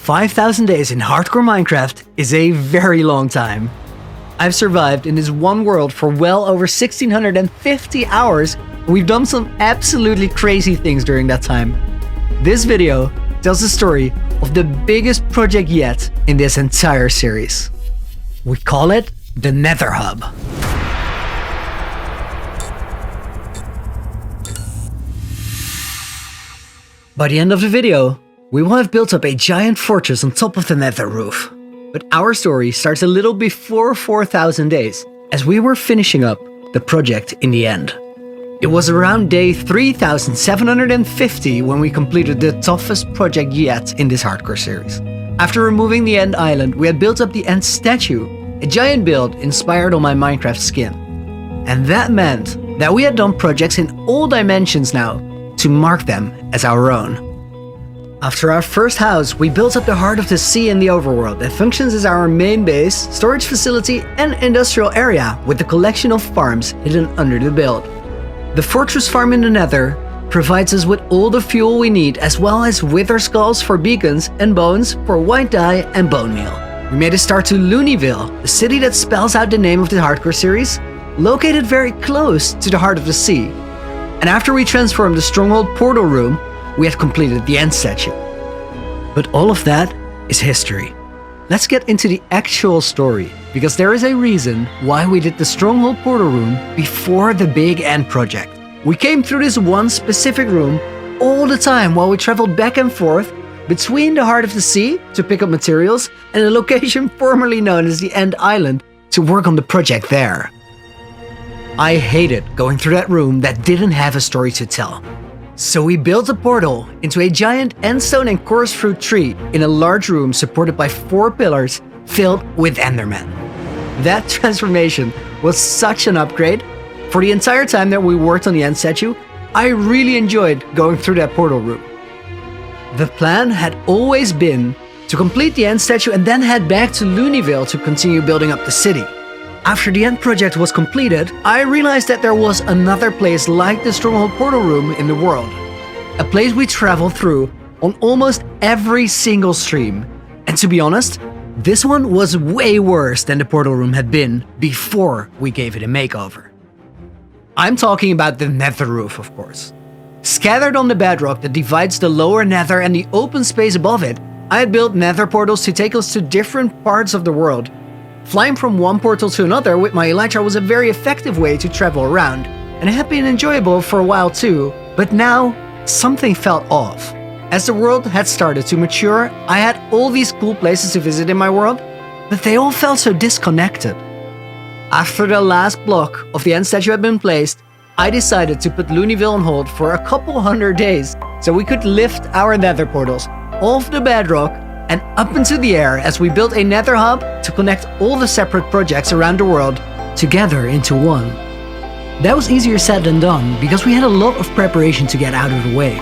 5,000 days in hardcore Minecraft is a very long time. I've survived in this one world for well over 1,650 hours. We've done some absolutely crazy things during that time. This video tells the story of the biggest project yet in this entire series. We call it the Nether Hub. By the end of the video, we will have built up a giant fortress on top of the Nether roof. But our story starts a little before 4,000 days, as we were finishing up the project in the end. It was around day 3,750 when we completed the toughest project yet in this hardcore series. After removing the End Island, we had built up the End Statue, a giant build inspired on my Minecraft skin. And that meant that we had done projects in all dimensions now to mark them as our own. After our first house, we built up the Heart of the Sea in the overworld that functions as our main base, storage facility and industrial area with a collection of farms hidden under the build. The fortress farm in the Nether provides us with all the fuel we need, as well as wither skulls for beacons and bones for white dye and bone meal. We made a start to Looneyville, the city that spells out the name of the hardcore series, located very close to the Heart of the Sea. And after we transformed the Stronghold portal room, we had completed the End Statue. But all of that is history. Let's get into the actual story, because there is a reason why we did the Stronghold portal room before the big End project. We came through this one specific room all the time while we traveled back and forth between the Heart of the Sea to pick up materials and a location formerly known as the End Island to work on the project there. I hated going through that room that didn't have a story to tell. So we built a portal into a giant endstone and chorus fruit tree in a large room supported by 4 pillars filled with Endermen. That transformation was such an upgrade. For the entire time that we worked on the End Statue, I really enjoyed going through that portal room. The plan had always been to complete the End Statue and then head back to Looneyville to continue building up the city. After the End project was completed, I realized that there was another place like the Stronghold portal room in the world. A place we traveled through on almost every single stream. And to be honest, this one was way worse than the portal room had been before we gave it a makeover. I'm talking about the Nether roof, of course. Scattered on the bedrock that divides the lower Nether and the open space above it, I had built Nether portals to take us to different parts of the world. Flying from one portal to another with my Elytra was a very effective way to travel around, and it had been enjoyable for a while too, but now something felt off. As the world had started to mature, I had all these cool places to visit in my world, but they all felt so disconnected. After the last block of the End Statue had been placed, I decided to put Looneyville on hold for a couple hundred days so we could lift our Nether portals off the bedrock and up into the air as we built a Nether hub to connect all the separate projects around the world together into one. That was easier said than done because we had a lot of preparation to get out of the way.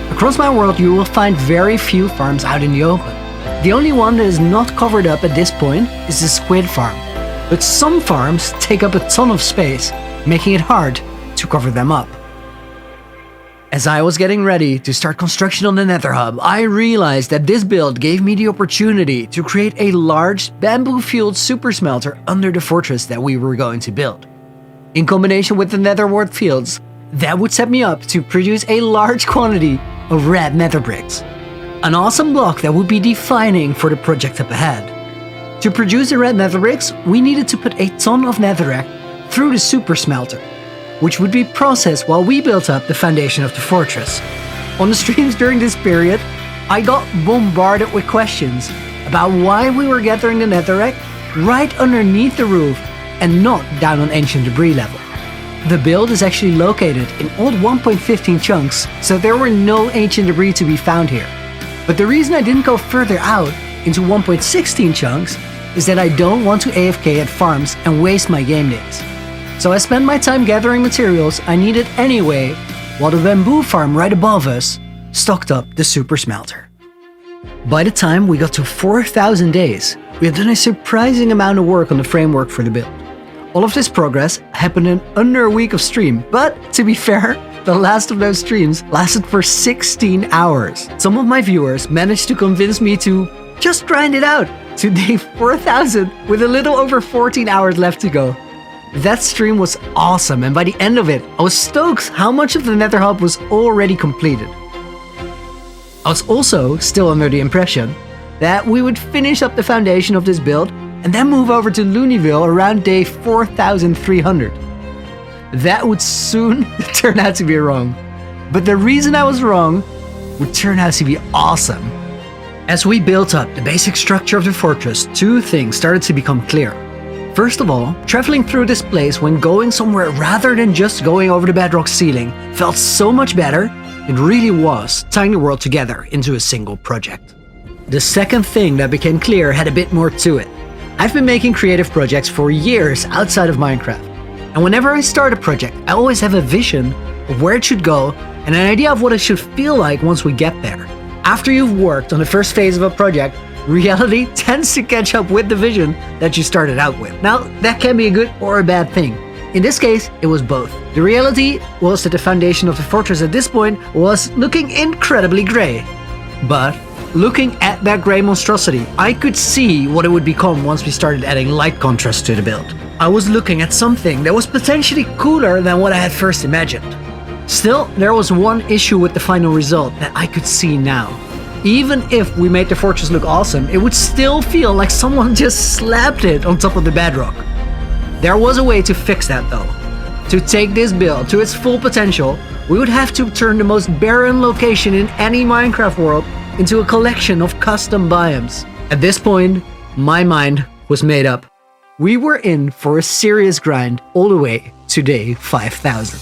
Across my world you will find very few farms out in the open. The only one that is not covered up at this point is the Squid farm, but some farms take up a ton of space, making it hard to cover them up. As I was getting ready to start construction on the Nether hub, I realized that this build gave me the opportunity to create a large bamboo-fueled super smelter under the fortress that we were going to build. In combination with the Nether wart fields, that would set me up to produce a large quantity of red Nether bricks. An awesome block that would be defining for the project up ahead. To produce the red Nether bricks, we needed to put a ton of netherrack through the super smelter, which would be processed while we built up the foundation of the fortress. On the streams during this period, I got bombarded with questions about why we were gathering the netherrack right underneath the roof and not down on ancient debris level. The build is actually located in old 1.15 chunks, so there were no ancient debris to be found here. But the reason I didn't go further out into 1.16 chunks is that I don't want to AFK at farms and waste my game days. So I spent my time gathering materials I needed anyway, while the bamboo farm right above us stocked up the super smelter. By the time we got to 4,000 days, we had done a surprising amount of work on the framework for the build. All of this progress happened in under a week of stream, but to be fair, The last of those streams lasted for 16 hours. Some of my viewers managed to convince me to just grind it out to day 4000 with a little over 14 hours left to go. That stream was awesome, and by the end of it, I was stoked how much of the Nether Hub was already completed. I was also still under the impression that we would finish up the foundation of this build and then move over to Looneyville around day 4300. That would soon turn out to be wrong. But the reason I was wrong would turn out to be awesome. As we built up the basic structure of the fortress, two things started to become clear. First of all, traveling through this place when going somewhere rather than just going over the bedrock ceiling felt so much better. It really was tying the world together into a single project. The second thing that became clear had a bit more to it. I've been making creative projects for years outside of Minecraft. And whenever I start a project, I always have a vision of where it should go and an idea of what it should feel like once we get there. After you've worked on the first phase of a project, reality tends to catch up with the vision that you started out with. Now, that can be a good or a bad thing. In this case, it was both. The reality was that the foundation of the fortress at this point was looking incredibly grey. But looking at that grey monstrosity, I could see what it would become once we started adding light contrast to the build. I was looking at something that was potentially cooler than what I had first imagined. Still, there was one issue with the final result that I could see now. Even if we made the fortress look awesome, it would still feel like someone just slapped it on top of the bedrock. There was a way to fix that though. To take this build to its full potential, we would have to turn the most barren location in any Minecraft world into a collection of custom biomes. At this point, my mind was made up. We were in for a serious grind all the way to day 5000.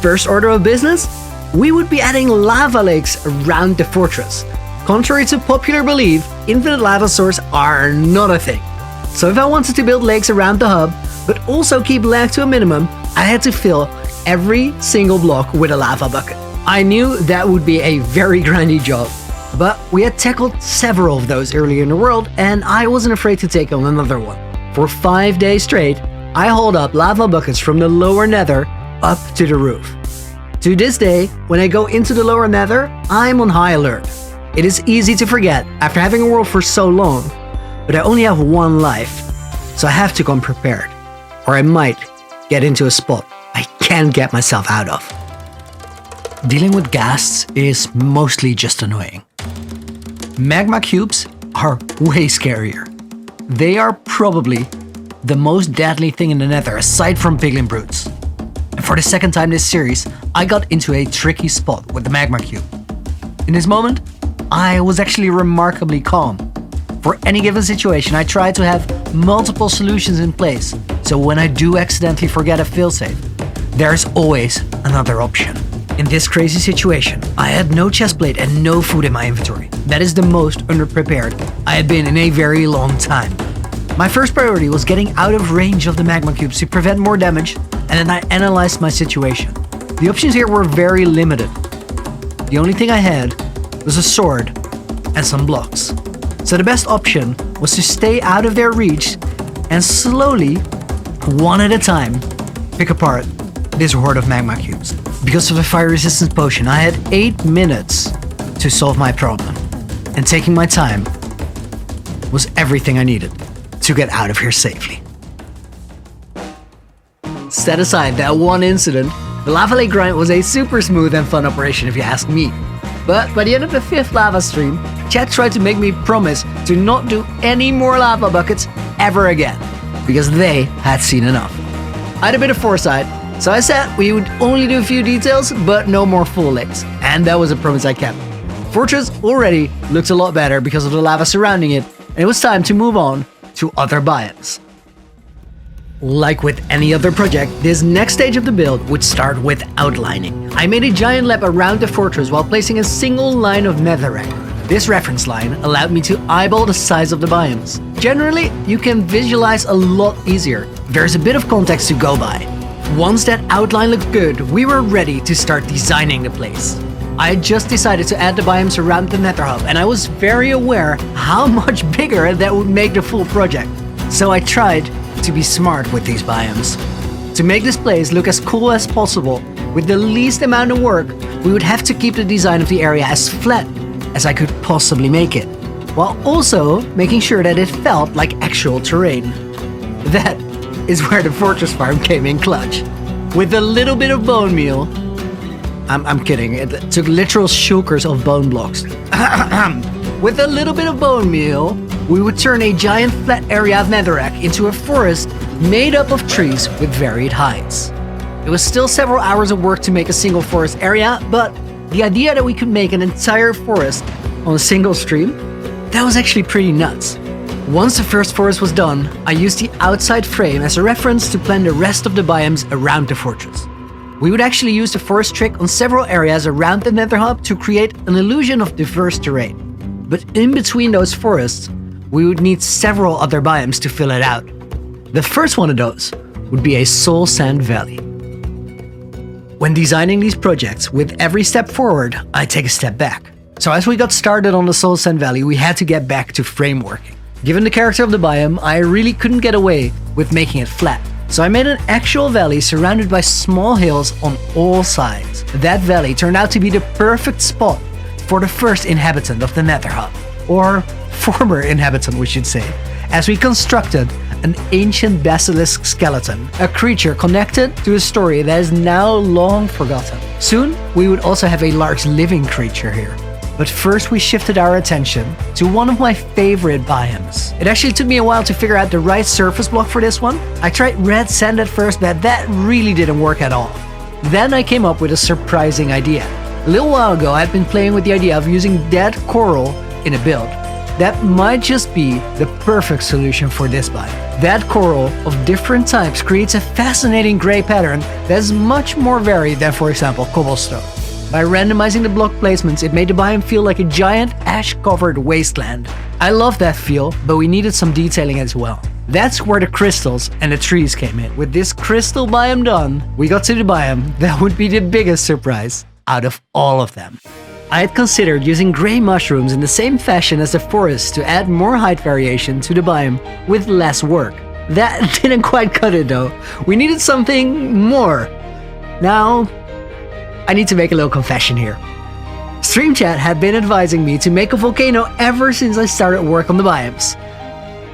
First order of business? We would be adding lava lakes around the fortress. Contrary to popular belief, infinite lava sources are not a thing. So if I wanted to build lakes around the hub, but also keep lag to a minimum, I had to fill every single block with a lava bucket. I knew that would be a very grindy job, but we had tackled several of those earlier in the world, and I wasn't afraid to take on another one. For 5 days straight, I hauled up lava buckets from the lower nether up to the roof. To this day, when I go into the lower nether, I'm on high alert. It is easy to forget after having a world for so long, but I only have one life, so I have to come prepared, or I might get into a spot I can't get myself out of. Dealing with ghasts is mostly just annoying. Magma cubes are way scarier. They are probably the most deadly thing in the nether aside from piglin brutes. And for the second time this series, I got into a tricky spot with the magma cube. In this moment, I was actually remarkably calm. For any given situation, I try to have multiple solutions in place, so when I do accidentally forget a failsafe, there's always another option. In this crazy situation, I had no chestplate and no food in my inventory. That is the most underprepared I had been in a very long time. My first priority was getting out of range of the magma cubes to prevent more damage, and then I analyzed my situation. The options here were very limited. The only thing I had was a sword and some blocks. So the best option was to stay out of their reach and slowly, one at a time, pick apart this horde of magma cubes. Because of the fire resistance potion, I had 8 minutes to solve my problem. And taking my time was everything I needed to get out of here safely. Set aside that one incident, the lava lake grind was a super smooth and fun operation if you ask me. But by the end of the 5th lava stream, chat tried to make me promise to not do any more lava buckets ever again, because they had seen enough. I had a bit of foresight, so I said we would only do a few details, but no more full lakes, and that was a promise I kept. Fortress already looked a lot better because of the lava surrounding it, and it was time to move on to other biomes. Like with any other project, this next stage of the build would start with outlining. I made a giant lab around the fortress while placing a single line of netherrack. This reference line allowed me to eyeball the size of the biomes. Generally, you can visualize a lot easier. There's a bit of context to go by. Once that outline looked good, we were ready to start designing the place. I had just decided to add the biomes around the nether hub, and I was very aware how much bigger that would make the full project. So I tried to be smart with these biomes. To make this place look as cool as possible, with the least amount of work, we would have to keep the design of the area as flat as I could possibly make it, while also making sure that it felt like actual terrain. That is where the fortress farm came in clutch. With a little bit of bone meal, I'm kidding, it took literal shulkers of bone blocks. With a little bit of bone meal, we would turn a giant flat area of netherrack into a forest made up of trees with varied heights. It was still several hours of work to make a single forest area, but the idea that we could make an entire forest on a single stream, that was actually pretty nuts. Once the first forest was done, I used the outside frame as a reference to plan the rest of the biomes around the fortress. We would actually use the forest trick on several areas around the Nether Hub to create an illusion of diverse terrain. But in between those forests, we would need several other biomes to fill it out. The first one of those would be a Soul Sand Valley. When designing these projects, with every step forward, I take a step back. So as we got started on the Soul Sand Valley, we had to get back to frameworking. Given the character of the biome, I really couldn't get away with making it flat. So I made an actual valley surrounded by small hills on all sides. That valley turned out to be the perfect spot for the first inhabitant of the Nether Hub. Or former inhabitant, we should say, as we constructed an ancient basilisk skeleton, a creature connected to a story that is now long forgotten. Soon, we would also have a large living creature here. But first we shifted our attention to one of my favorite biomes. It actually took me a while to figure out the right surface block for this one. I tried red sand at first, but that really didn't work at all. Then I came up with a surprising idea. A little while ago, I'd been playing with the idea of using dead coral in a build. That might just be the perfect solution for this biome. That coral of different types creates a fascinating gray pattern that is much more varied than, for example, cobblestone. By randomizing the block placements, it made the biome feel like a giant ash-covered wasteland. I love that feel, but we needed some detailing as well. That's where the crystals and the trees came in. With this crystal biome done, we got to the biome that would be the biggest surprise out of all of them. I had considered using gray mushrooms in the same fashion as the forest to add more height variation to the biome with less work. That didn't quite cut it though. We needed something more. Now, I need to make a little confession here. Stream Chat had been advising me to make a volcano ever since I started work on the biomes.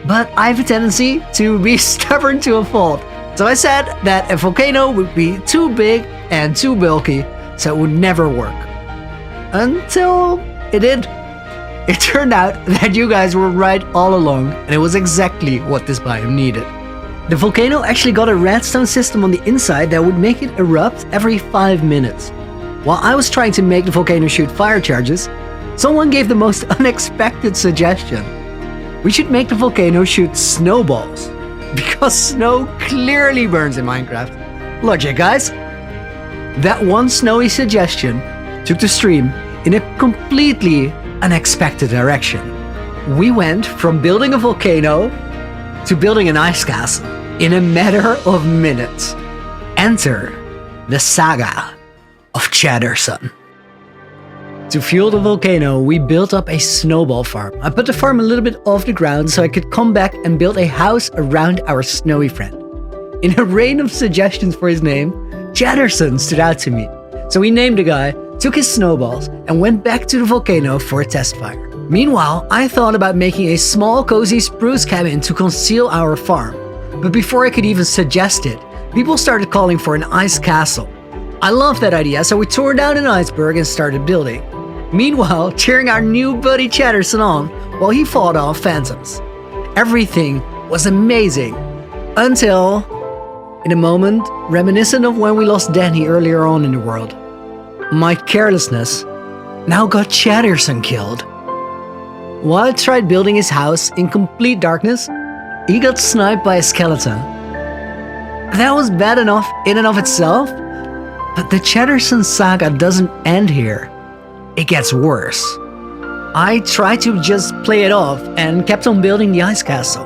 But I have a tendency to be stubborn to a fault. So I said that a volcano would be too big and too bulky, so it would never work. Until it did. It turned out that you guys were right all along, and it was exactly what this biome needed. The volcano actually got a redstone system on the inside that would make it erupt every 5 minutes. While I was trying to make the volcano shoot fire charges, someone gave the most unexpected suggestion. We should make the volcano shoot snowballs, because snow clearly burns in Minecraft. Logic, guys. That one snowy suggestion took the stream in a completely unexpected direction. We went from building a volcano to building an ice castle in a matter of minutes. Enter the saga of Chatterson. To fuel the volcano, we built up a snowball farm. I put the farm a little bit off the ground so I could come back and build a house around our snowy friend. In a rain of suggestions for his name, Chatterson stood out to me. So we named the guy, took his snowballs, and went back to the volcano for a test fire. Meanwhile, I thought about making a small cozy spruce cabin to conceal our farm. But before I could even suggest it, people started calling for an ice castle. I loved that idea, so we tore down an iceberg and started building. Meanwhile, cheering our new buddy Chatterson on while he fought off phantoms. Everything was amazing. Until, in a moment reminiscent of when we lost Danny earlier on in the world, my carelessness now got Chatterson killed. While I tried building his house in complete darkness, he got sniped by a skeleton. That was bad enough in and of itself, but the Chatterson saga doesn't end here. It gets worse. I tried to just play it off and kept on building the ice castle.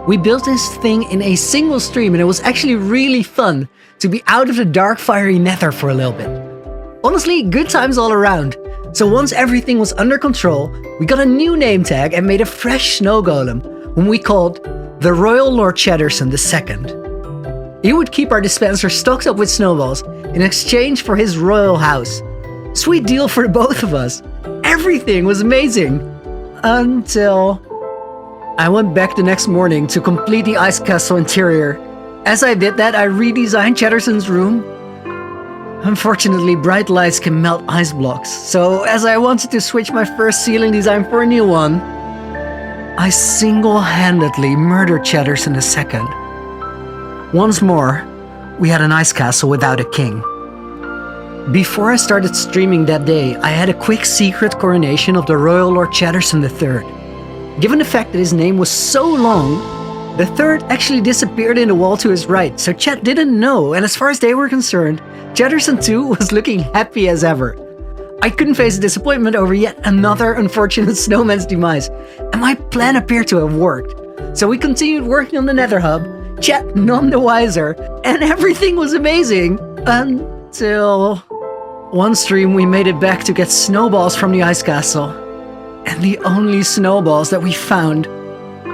We built this thing in a single stream, and it was actually really fun to be out of the dark fiery nether for a little bit. Honestly, good times all around. So once everything was under control, we got a new name tag and made a fresh snow golem, whom we called the Royal Lord Chatterson II. He would keep our dispenser stocked up with snowballs in exchange for his royal house. Sweet deal for the both of us. Everything was amazing. Until I went back the next morning to complete the ice castle interior. As I did that, I redesigned Chatterson's room. Unfortunately, bright lights can melt ice blocks, so as I wanted to switch my first ceiling design for a new one, I single-handedly murdered Chatterson II. Once more, we had an ice castle without a king. Before I started streaming that day, I had a quick secret coronation of the Royal Lord Chatterson III. Given the fact that his name was so long, the third actually disappeared in the wall to his right, so Chat didn't know, and as far as they were concerned, Chatterson II was looking happy as ever. I couldn't face the disappointment over yet another unfortunate snowman's demise, and my plan appeared to have worked. So we continued working on the Nether Hub, Chat none the wiser, and everything was amazing until one stream we made it back to get snowballs from the ice castle, and the only snowballs that we found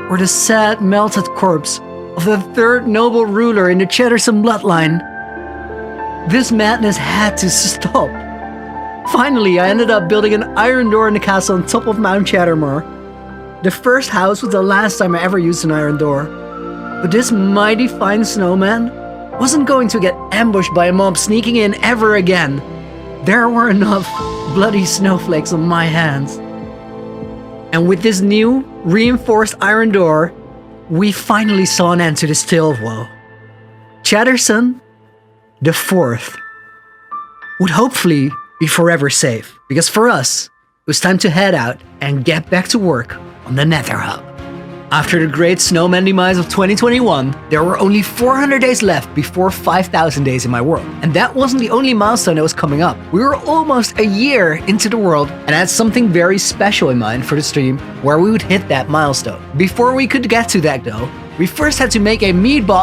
were the sad melted corpse of the third noble ruler in the Chatterson bloodline. This madness had to stop. Finally, I ended up building an iron door in the castle on top of Mount Chattermore. The first house was the last time I ever used an iron door. But this mighty fine snowman wasn't going to get ambushed by a mob sneaking in ever again. There were enough bloody snowflakes on my hands. And with this new, reinforced iron door, we finally saw an end to this tale of woe. Chatterson the Fourth would hopefully be forever safe, because for us, it was time to head out and get back to work on the Nether Hub. After the great snowman demise of 2021, there were only 400 days left before 5,000 days in my world. And that wasn't the only milestone that was coming up. We were almost a year into the world, and I had something very special in mind for the stream where we would hit that milestone. Before we could get to that though, we first had to make a meteor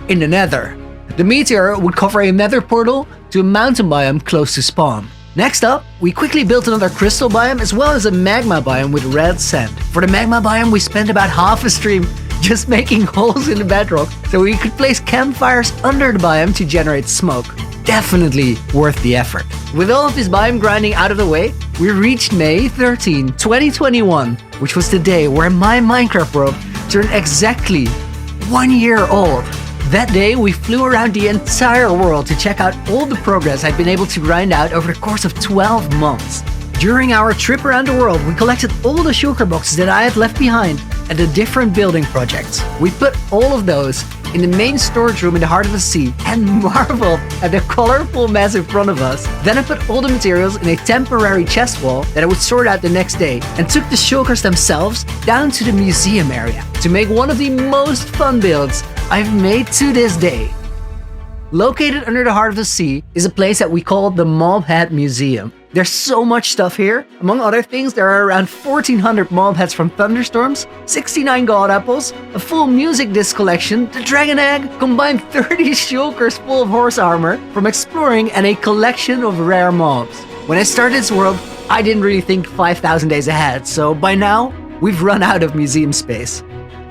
in the Nether. The meteor would cover a Nether portal to a mountain biome close to spawn. Next up, we quickly built another crystal biome as well as a magma biome with red sand. For the magma biome, we spent about half a stream just making holes in the bedrock so we could place campfires under the biome to generate smoke. Definitely worth the effort. With all of this biome grinding out of the way, we reached May 13, 2021, which was the day where my Minecraft world turned exactly 1 year old. That day, we flew around the entire world to check out all the progress I'd been able to grind out over the course of 12 months. During our trip around the world, we collected all the shulker boxes that I had left behind at the different building projects. We put all of those in the main storage room in the heart of the sea and marveled at the colorful mess in front of us. Then I put all the materials in a temporary chest wall that I would sort out the next day and took the shulkers themselves down to the museum area to make one of the most fun builds I've made to this day. Located under the heart of the sea is a place that we call the Mob Head Museum. There's so much stuff here. Among other things, there are around 1,400 mob heads from thunderstorms, 69 god apples, a full music disc collection, the dragon egg, combined 30 shulkers full of horse armor from exploring, and a collection of rare mobs. When I started this world, I didn't really think 5,000 days ahead, so by now, we've run out of museum space.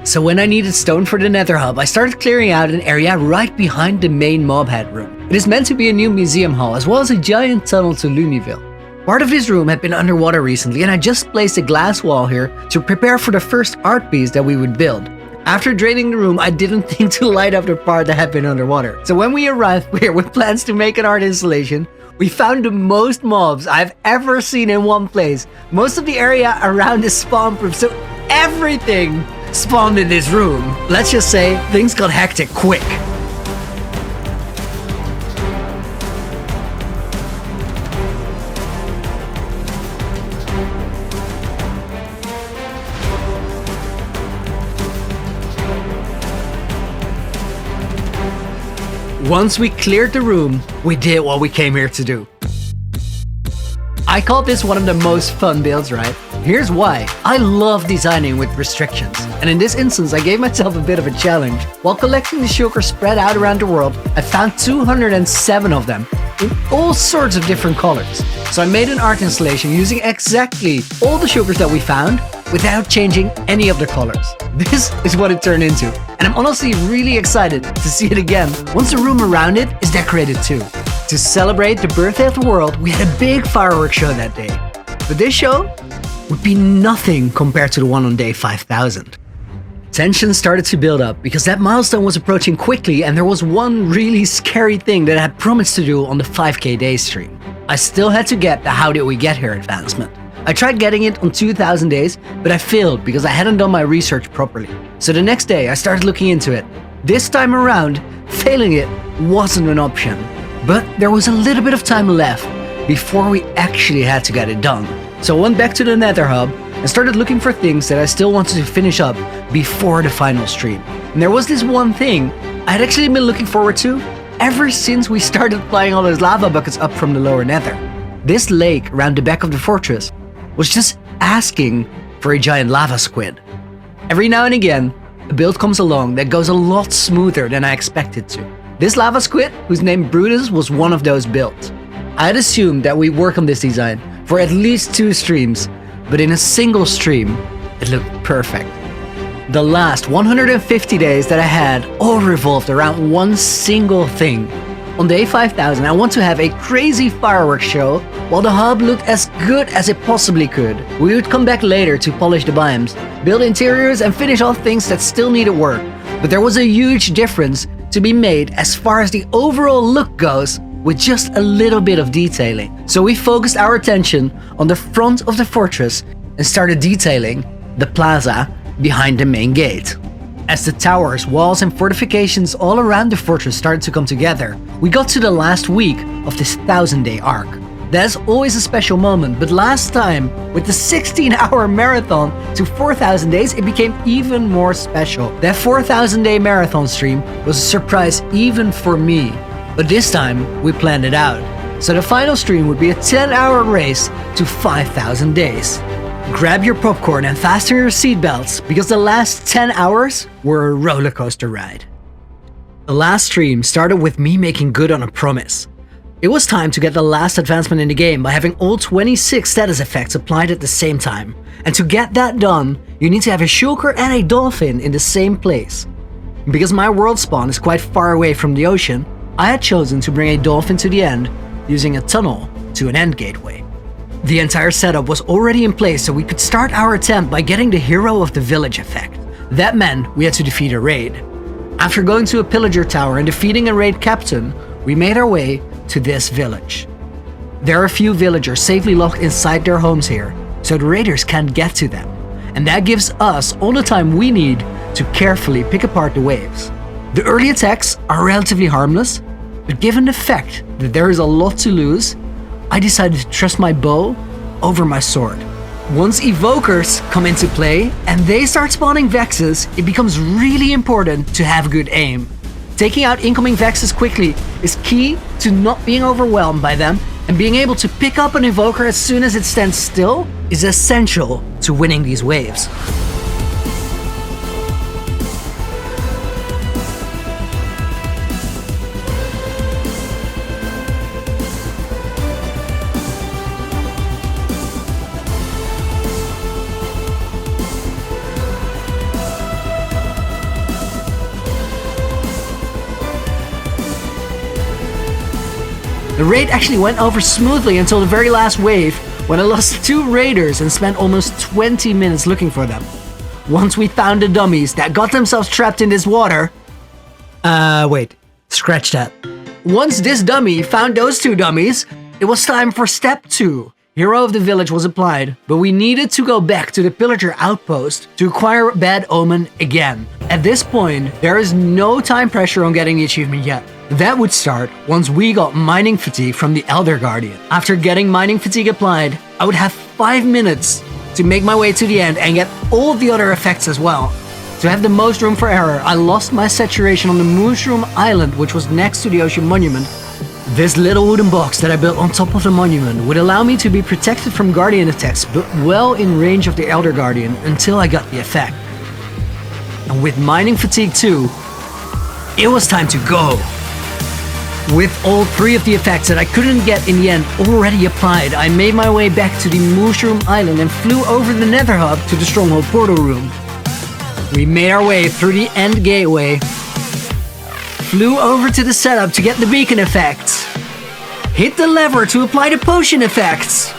So when I needed stone for the Nether Hub, I started clearing out an area right behind the main mob head room. It is meant to be a new museum hall, as well as a giant tunnel to Luniville. Part of this room had been underwater recently, and I just placed a glass wall here to prepare for the first art piece that we would build. After draining the room, I didn't think to light up the part that had been underwater. So when we arrived here with plans to make an art installation, we found the most mobs I've ever seen in one place. Most of the area around is spawn-proof, so everything spawned in this room. Let's just say things got hectic quick. Once we cleared the room, we did what we came here to do. I call this one of the most fun builds, right? Here's why. I love designing with restrictions, and in this instance I gave myself a bit of a challenge. While collecting the shulkers spread out around the world, I found 207 of them in all sorts of different colors. So I made an art installation using exactly all the shulkers that we found without changing any of the colors. This is what it turned into. and I'm honestly really excited to see it again once the room around it is decorated too. To celebrate the birthday of the world, we had a big fireworks show that day. But this show would be nothing compared to the one on day 5000. Tension started to build up because that milestone was approaching quickly, and there was one really scary thing that I had promised to do on the 5K day stream. I still had to get the How Did We Get Here advancement. I tried getting it on 2000 days, but I failed because I hadn't done my research properly. So the next day I started looking into it. This time around, failing it wasn't an option. But there was a little bit of time left before we actually had to get it done. So I went back to the Nether Hub and started looking for things that I still wanted to finish up before the final stream. And there was this one thing I had actually been looking forward to ever since we started flying all those lava buckets up from the lower Nether. This lake around the back of the fortress was just asking for a giant lava squid. Every now and again, a build comes along that goes a lot smoother than I expected to. This lava squid, whose name Brutus, was one of those builds. I had assumed that we'd work on this design for at least 2 streams, but in a single stream, it looked perfect. The last 150 days that I had all revolved around one single thing. On day 5000, I want to have a crazy fireworks show while the hub looked as good as it possibly could. We would come back later to polish the biomes, build interiors, and finish off things that still needed work. But there was a huge difference to be made as far as the overall look goes with just a little bit of detailing. So we focused our attention on the front of the fortress and started detailing the plaza behind the main gate. As the towers, walls, and fortifications all around the fortress started to come together, we got to the last week of this 1000-day arc. That's always a special moment, but last time, with the 16-hour marathon to 4000 days, it became even more special. That 4000-day marathon stream was a surprise even for me, but this time we planned it out. So the final stream would be a 10-hour race to 5000 days. Grab your popcorn and fasten your seatbelts, because the last 10 hours were a roller coaster ride. The last stream started with me making good on a promise. It was time to get the last advancement in the game by having all 26 status effects applied at the same time. And to get that done, you need to have a shulker and a dolphin in the same place. Because my world spawn is quite far away from the ocean, I had chosen to bring a dolphin to the end using a tunnel to an end gateway. The entire setup was already in place, so we could start our attempt by getting the Hero of the Village effect. That meant we had to defeat a raid. After going to a pillager tower and defeating a raid captain, we made our way to this village. There are a few villagers safely locked inside their homes here, so the raiders can't get to them. And that gives us all the time we need to carefully pick apart the waves. The early attacks are relatively harmless, but given the fact that there is a lot to lose, I decided to trust my bow over my sword. Once evokers come into play and they start spawning Vexes, it becomes really important to have good aim. Taking out incoming Vexes quickly is key to not being overwhelmed by them, and being able to pick up an evoker as soon as it stands still is essential to winning these waves. The raid actually went over smoothly until the very last wave, when I lost 2 raiders and spent almost 20 minutes looking for them. Once we found the dummies that got themselves trapped in this water... wait, scratch that. Once this dummy found those 2 dummies, it was time for step 2. Hero of the Village was applied, but we needed to go back to the pillager outpost to acquire Bad Omen again. At this point, there is no time pressure on getting the achievement yet. That would start once we got Mining Fatigue from the Elder Guardian. After getting Mining Fatigue applied, I would have 5 minutes to make my way to the end and get all the other effects as well. To have the most room for error, I lost my saturation on the Mushroom Island, which was next to the Ocean Monument. This little wooden box that I built on top of the monument would allow me to be protected from Guardian attacks, but well in range of the Elder Guardian until I got the effect. And with Mining Fatigue 2, it was time to go. With all 3 of the effects that I couldn't get in the end already applied, I made my way back to the Mushroom Island and flew over the Nether Hub to the Stronghold portal room. We made our way through the end gateway, flew over to the setup to get the beacon effects, hit the lever to apply the potion effects,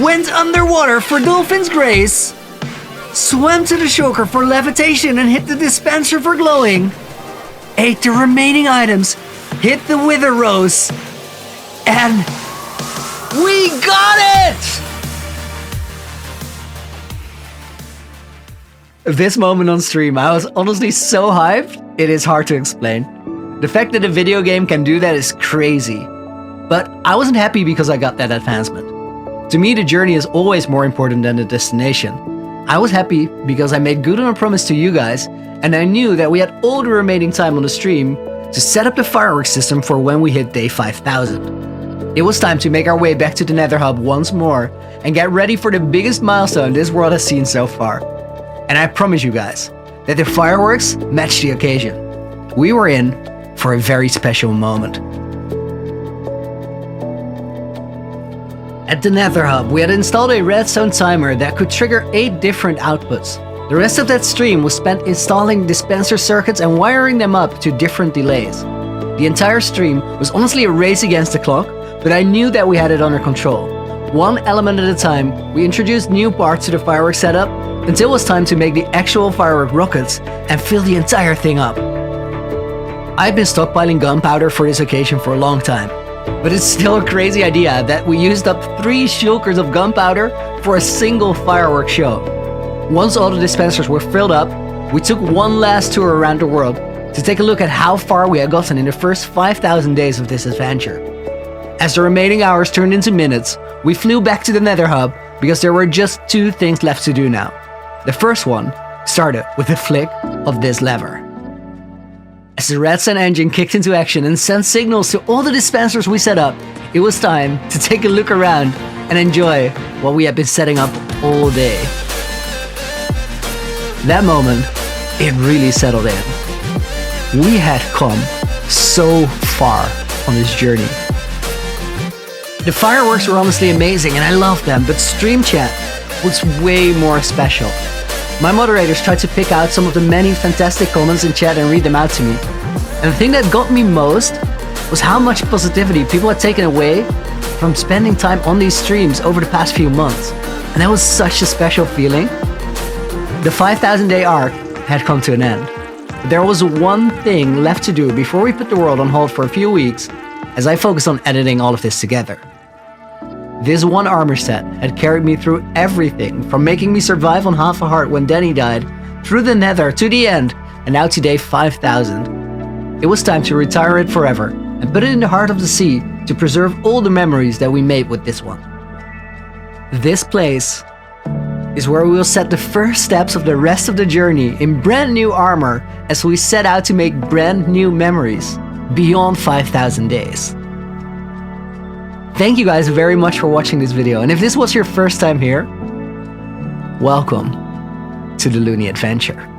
went underwater for Dolphin's Grace, swam to the shulker for levitation and hit the dispenser for glowing, ate the remaining items, hit the Wither Rose, and we got it! This moment on stream, I was honestly so hyped, it is hard to explain. The fact that a video game can do that is crazy. But I wasn't happy because I got that advancement. To me, the journey is always more important than the destination. I was happy because I made good on a promise to you guys, and I knew that we had all the remaining time on the stream to set up the fireworks system for when we hit day 5000. It was time to make our way back to the Nether Hub once more and get ready for the biggest milestone this world has seen so far. And I promise you guys that the fireworks matched the occasion. We were in for a very special moment. At the Nether Hub, we had installed a redstone timer that could trigger 8 different outputs. The rest of that stream was spent installing dispenser circuits and wiring them up to different delays. The entire stream was honestly a race against the clock, but I knew that we had it under control. One element at a time, we introduced new parts to the fireworks setup until it was time to make the actual firework rockets and fill the entire thing up. I've been stockpiling gunpowder for this occasion for a long time, but it's still a crazy idea that we used up 3 shulkers of gunpowder for a single firework show. Once all the dispensers were filled up, we took one last tour around the world to take a look at how far we had gotten in the first 5000 days of this adventure. As the remaining hours turned into minutes, we flew back to the Nether Hub because there were just 2 things left to do now. The first one started with the flick of this lever. As the redstone engine kicked into action and sent signals to all the dispensers we set up, it was time to take a look around and enjoy what we had been setting up all day. That moment, it really settled in. We had come so far on this journey. The fireworks were honestly amazing and I loved them, but stream chat was way more special. My moderators tried to pick out some of the many fantastic comments in chat and read them out to me. And the thing that got me most was how much positivity people had taken away from spending time on these streams over the past few months. And that was such a special feeling. The 5000 day arc had come to an end. But there was one thing left to do before we put the world on hold for a few weeks as I focused on editing all of this together. This one armor set had carried me through everything from making me survive on half a heart when Danny died, through the Nether to the end, and now to day 5000. It was time to retire it forever and put it in the heart of the sea to preserve all the memories that we made with this one. This place is where we will set the first steps of the rest of the journey in brand new armor as we set out to make brand new memories beyond 5000 days. Thank you guys very much for watching this video, and if this was your first time here, welcome to the Loony Adventure.